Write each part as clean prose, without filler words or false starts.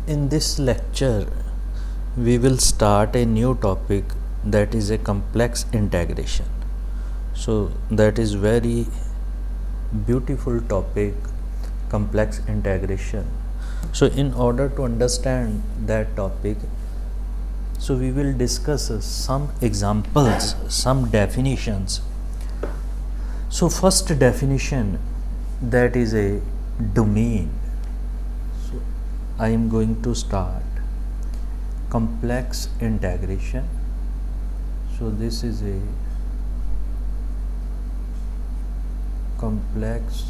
In this lecture, we will start a new topic, that is a complex integration. So that is very beautiful topic, complex integration. So in order to understand that topic, so we will discuss some examples, some definitions. So first definition, that is a domain. So I am going to start complex integration. So this is a complex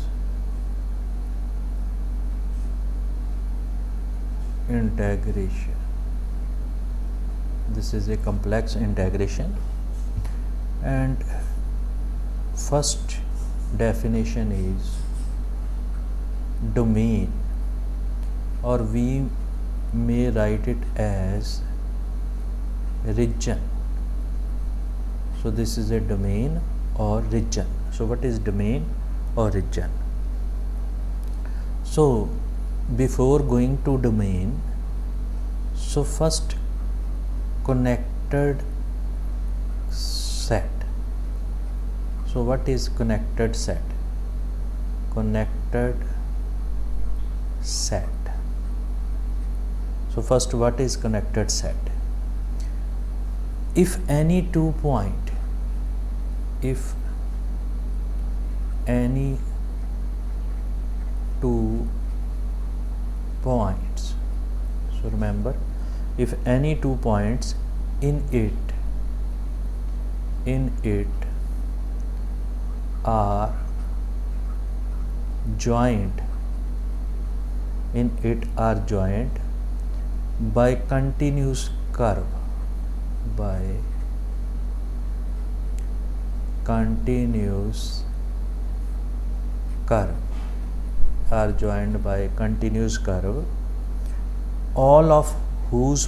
integration. This is a complex integration, and first definition is domain, or we may write it as region. So this is a domain or region. So what is domain or region? So before going to domain, so first connected set. So what is connected set? Connected set. So first, what is connected set? If any 2 point, if any 2 points, so remember, if any 2 points in it are joined, by continuous curve, are joined by continuous curve, all of whose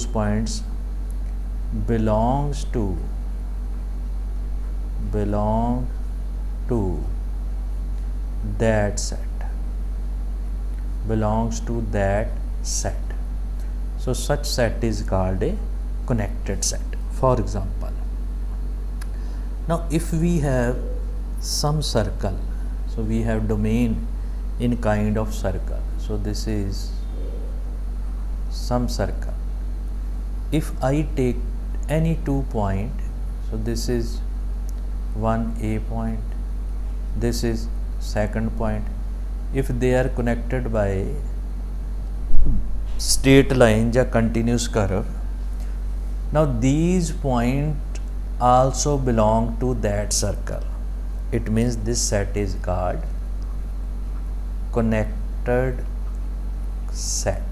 points belong to that set. So such set is called a connected set. For example, now if we have some circle, so we have domain in kind of circle. So this is some circle. If I take any 2 point, so this is 1A point, this is second point. If they are connected by straight line or continuous curve, now these points also belong to that circle. It means this set is called connected set.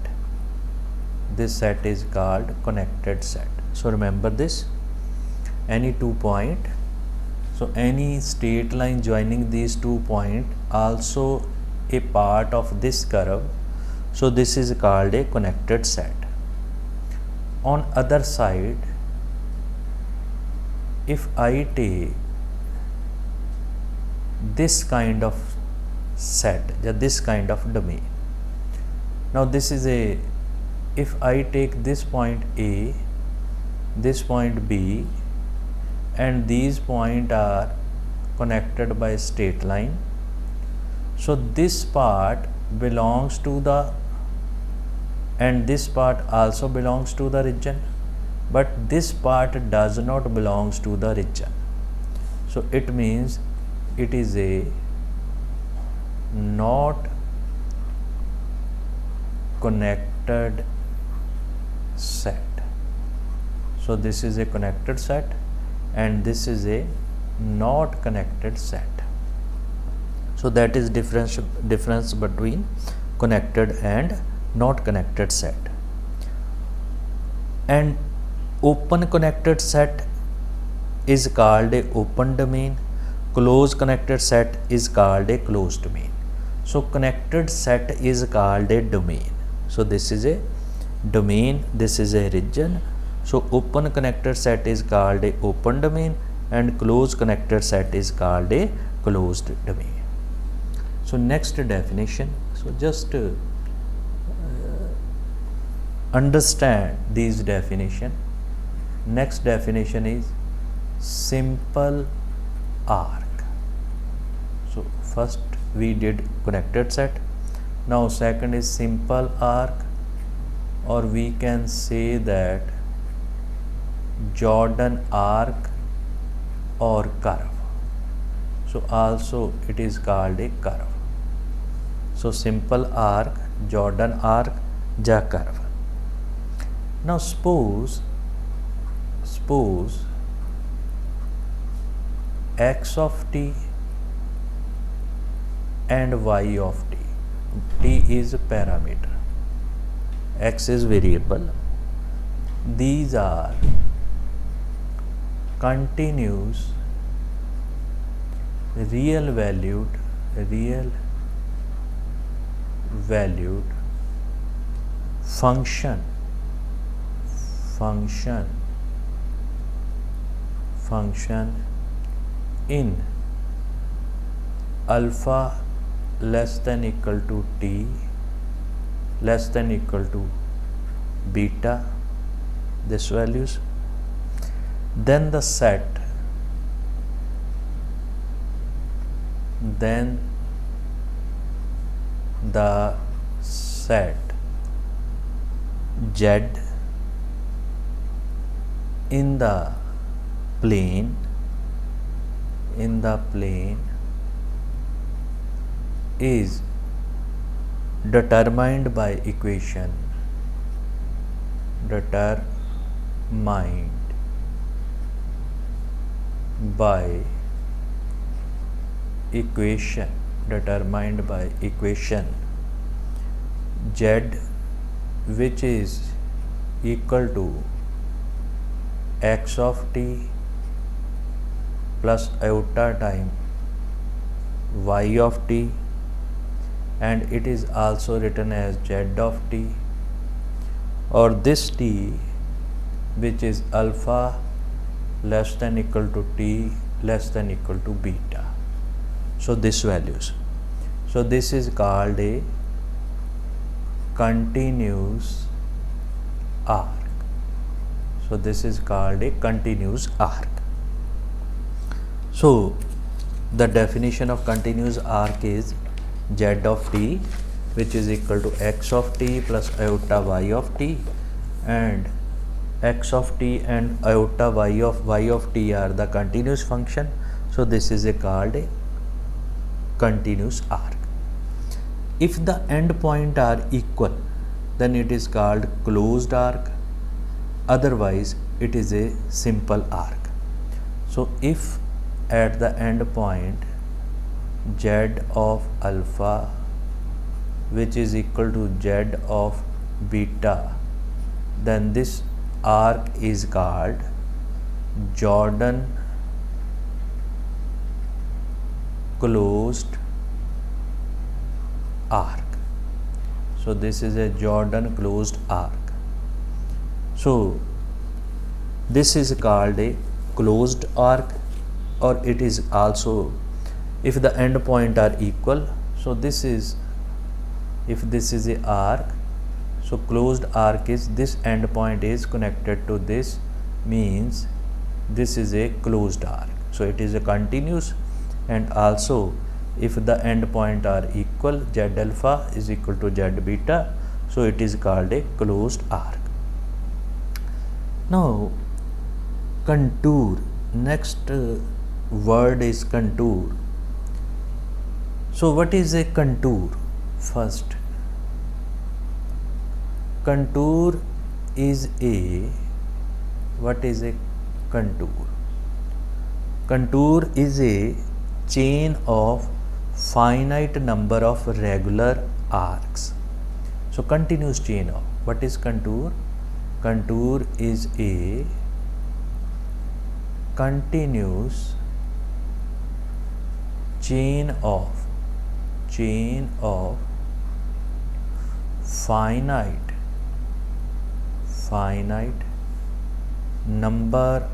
This set is called connected set. So remember this, any 2 point, so any straight line joining these 2 points also a part of this curve. So this is called a connected set. On other side, if I take this kind of set, this kind of domain, now this is a, if I take this point A, this point B, and these points are connected by straight line, so this part belongs to the, and this part also belongs to the region, but this part does not belongs to the region. So it means it is a not connected set. So this is a connected set and this is a not connected set. So that is difference between connected and not connected set. And open connected set is called a open domain, closed connected set is called a closed domain. So connected set is called a domain. So this is a domain, this is a region. So open connected set is called a open domain and closed connected set is called a closed domain. So next definition, so just understand these definition. Next definition is simple arc. So first we did connected set, now second is simple arc, or we can say that Jordan arc or curve. So also it is called a curve. So simple arc, Jordan arc, ja curve. Now suppose x of t and y of t. T is a parameter, x is variable. These are continuous real valued function in alpha less than equal to t less than equal to beta, this values. Then the set z in the plane is determined by equation z, which is equal to x of t plus iota time y of t, and it is also written as z of t, or this t which is alpha less than equal to t less than equal to beta. So this values. So this is called a continuous arc. So this is called a continuous arc. So the definition of continuous arc is z of t, which is equal to x of t plus iota y of t, and x of t and iota y of t are the continuous function. So this is called a continuous arc. If the end point are equal, then it is called closed arc, otherwise it is a simple arc. So if at the end point z of alpha which is equal to z of beta, then this arc is called Jordan closed arc. So this is a Jordan closed arc. So this is called a closed arc, or it is also, if the end point are equal, so this is, if this is a arc, so closed arc is this end point is connected to this, means this is a closed arc. So it is a continuous, and also if the end point are equal, z alpha is equal to z beta, so it is called a closed arc. Now contour, next word is contour. So what is a contour? First, contour is a, what is a contour? Contour is a chain of finite number of regular arcs. So continuous chain of, what is contour? Contour is a continuous chain of finite finite number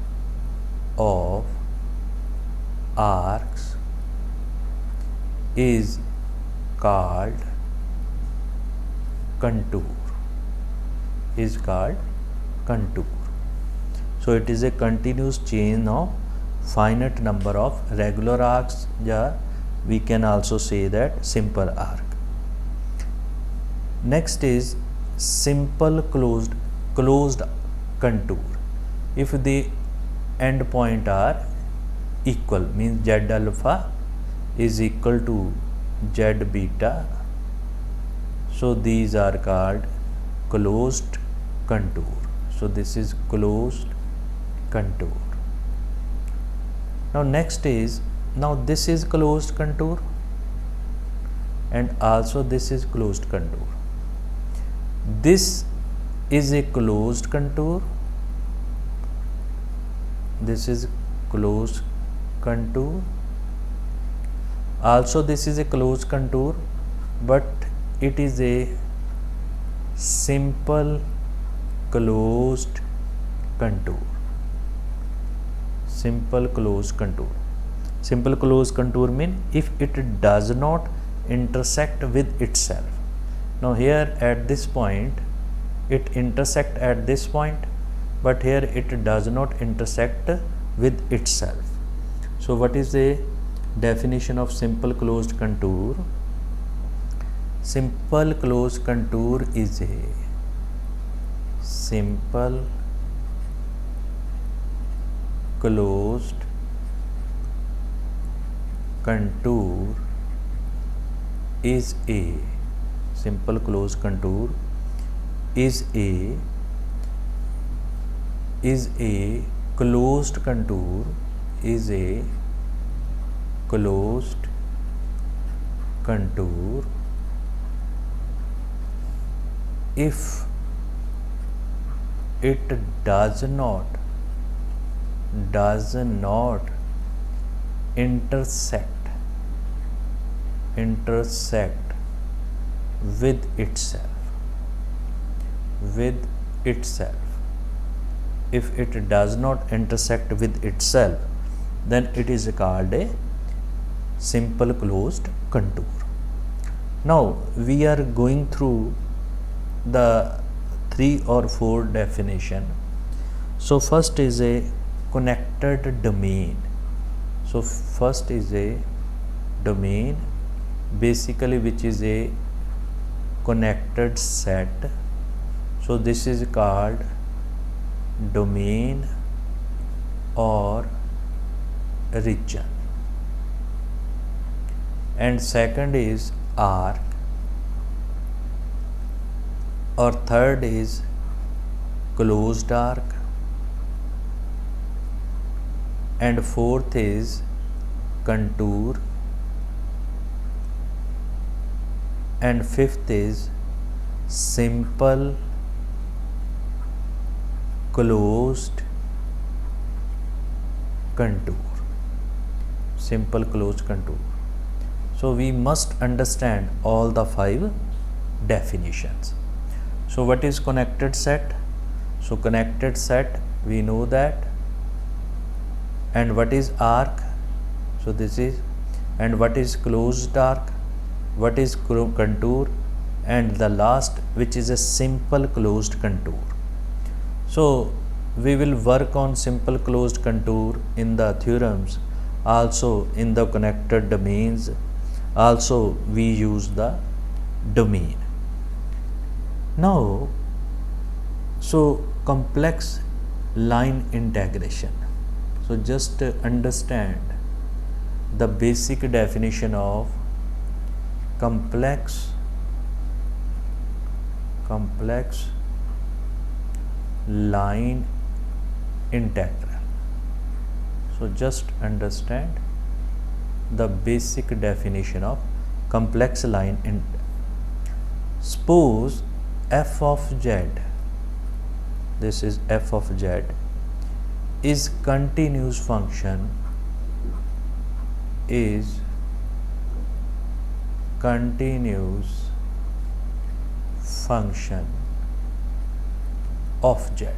of arcs is called contour. So it is a continuous chain of finite number of regular arcs, or we can also say that simple arc. Next is simple closed contour. If the end point are equal, means z alpha is equal to z beta, so these are called closed contour. So this is closed contour. Now next is, now this is closed contour and also this is closed contour. This is a closed contour, this is closed contour, also this is a closed contour, but it is a simple closed contour. Simple closed contour. Simple closed contour means if it does not intersect with itself. Now here at this point it intersect at this point, but here it does not intersect with itself. So what is the definition of simple closed contour? Simple closed contour is a simple closed contour is a simple closed contour is a closed contour is a closed contour if it does not intersect with itself. If it does not intersect with itself, then it is called a simple closed contour. Now we are going through the 3 or 4 definition. So first is a connected domain. So first is a domain, basically which is a connected set. So this is called domain or region. And second is arc, or third is closed arc, and fourth is contour, and fifth is simple closed contour. Simple closed contour. So we must understand all the 5 definitions. So what is connected set? So connected set, we know that. And what is arc? So this is, and what is closed arc? What is contour? And the last, which is a simple closed contour. So we will work on simple closed contour in the theorems, also in the connected domains, also we use the domain. Now, so complex line integration. So just understand the basic definition of complex line integral. So just understand the basic definition of complex line integral. Suppose f of z, this is f of z, is continuous function, is continuous function of z.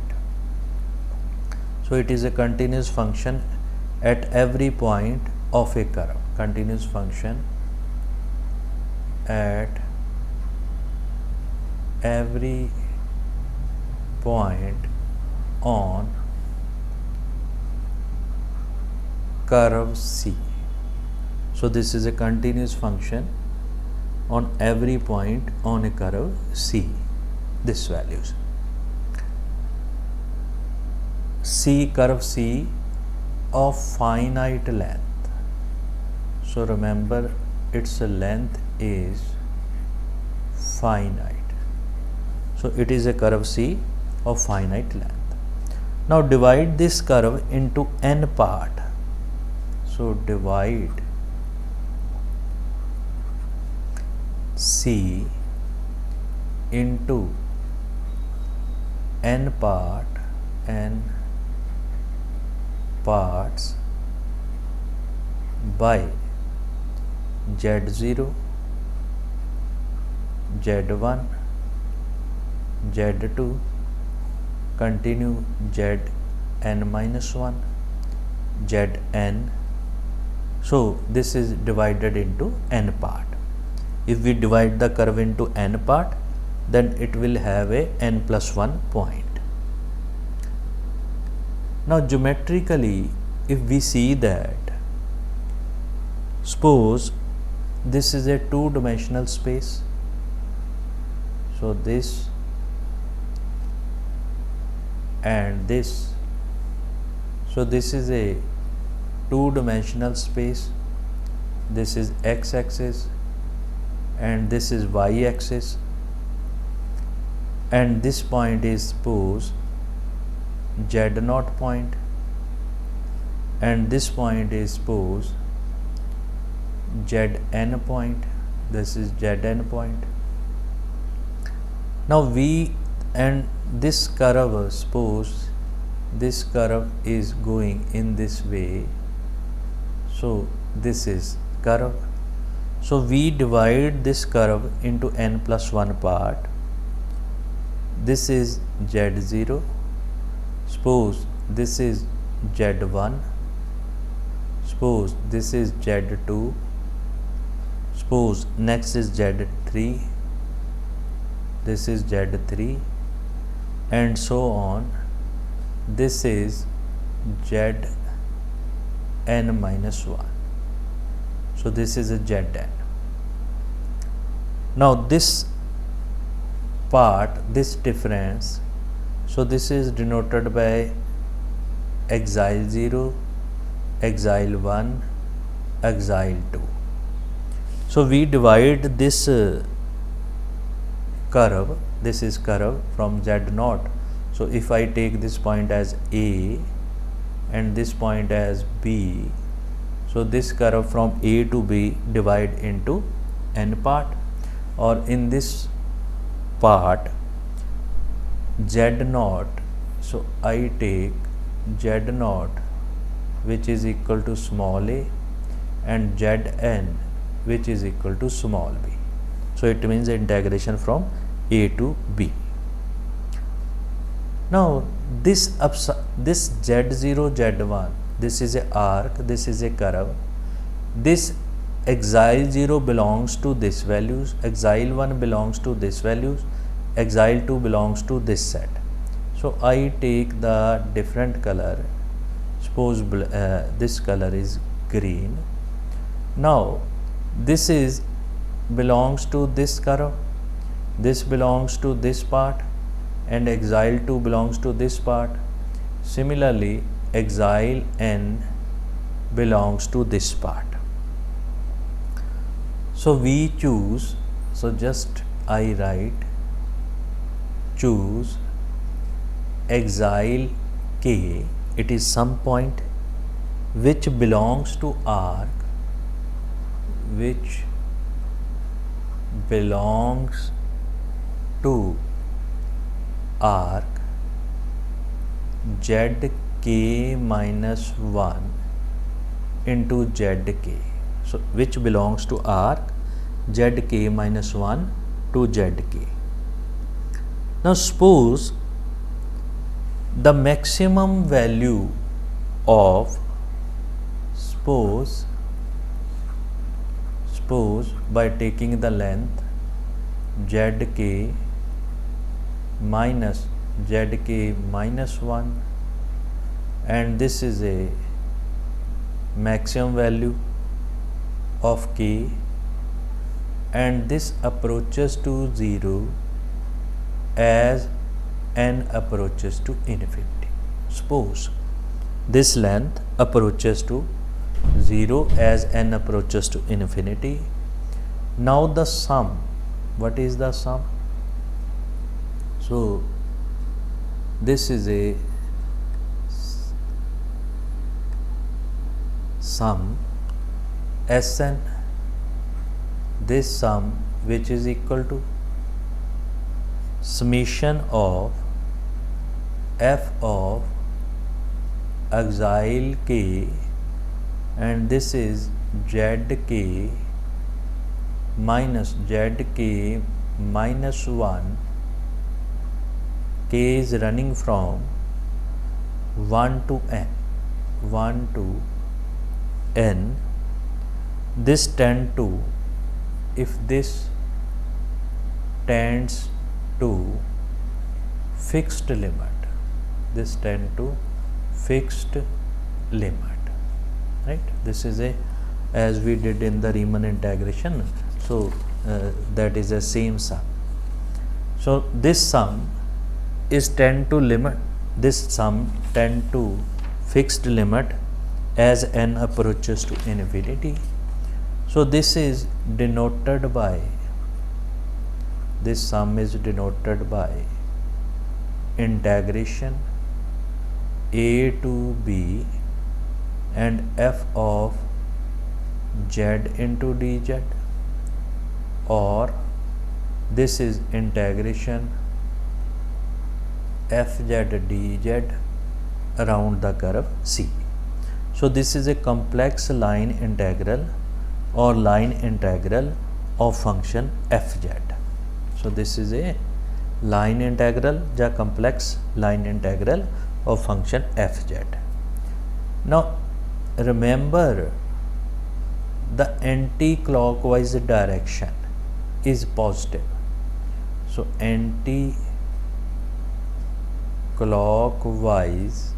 So it is a continuous function at every point of a curve. Continuous function at every point on curve C. So this is a continuous function on every point on a curve C. This values. C, curve C of finite length. So remember, its length is finite. So it is a curve C of finite length. Now divide this curve into n part. So divide C into n parts by z0, z1, z2, continue zn minus 1, zn. So this is divided into n part. If we divide the curve into n part, then it will have a n plus 1 point. Now geometrically, if we see that, suppose this is a two-dimensional space. So this and this. So this is a two-dimensional space. This is x-axis and this is y-axis, and this point is suppose z0 point, and this point is suppose zn point. This is zn point. Now and this curve, suppose this curve is going in this way. So this is curve. So we divide this curve into n plus 1 part. This is z0. Suppose this is z1. Suppose this is z2. Suppose next is z3. This is z3, and so on. This is zn minus 1. So this is a zn. Now this part, this difference, so this is denoted by exile 0, exile 1, exile 2. So we divide this curve, this is curve from z0. So if I take this point as A and this point as B, so this curve from A to B divide into n part, or in this part z0. So I take z0 which is equal to small a and zn which is equal to small b. So it means integration from A to B. Now this z0, z1, this is a arc, this is a curve. This exile 0 belongs to this values, exile 1 belongs to this values, exile 2 belongs to this set. So I take the different color. Suppose this color is green. Now this is belongs to this curve, this belongs to this part, and exile 2 belongs to this part. Similarly, exile n belongs to this part. So we choose, so just I write choose exile k, it is some point which belongs to arc, which belongs to arc zk minus 1 into zk. So which belongs to arc zk minus 1 to zk. Now suppose the maximum value of suppose by taking the length zk minus zk minus 1, and this is a maximum value of k, and this approaches to 0 as n approaches to infinity. Suppose this length approaches to 0 as n approaches to infinity. Now the sum, what is the sum? So this is a sum Sn, this sum which is equal to summation of f of axial k, and this is zk minus zk minus 1, k is running from 1 to n, this tend to, if this tends to fixed limit, this tend to fixed limit, right? This is a, as we did in the Riemann integration, so that is the same sum. So this sum is tend to limit, this sum tend to fixed limit as n approaches to infinity. So this is denoted by, this sum is denoted by integration a to b and f of z into dz, or this is integration fz dz around the curve C. So this is a complex line integral or line integral of function fz. So this is a line integral, the complex line integral of function fz. Now remember, the anti-clockwise direction is positive. So anti-clockwise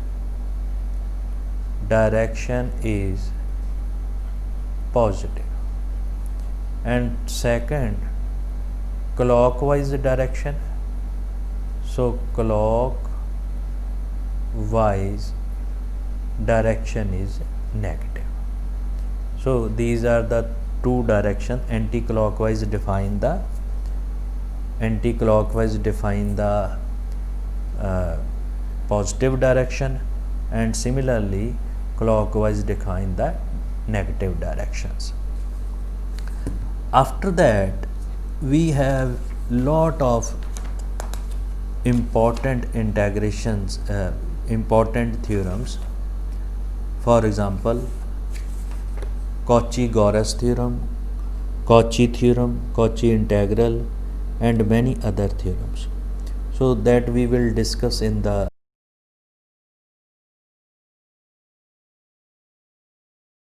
direction is positive, and second, clockwise direction, so clockwise direction is negative. So these are the two directions. Anti-clockwise define the positive direction, and similarly clockwise define the negative directions. After that, we have lot of important integrations, important theorems. For example, Cauchy-Gauss theorem, Cauchy theorem, Cauchy integral, and many other theorems. So that we will discuss in the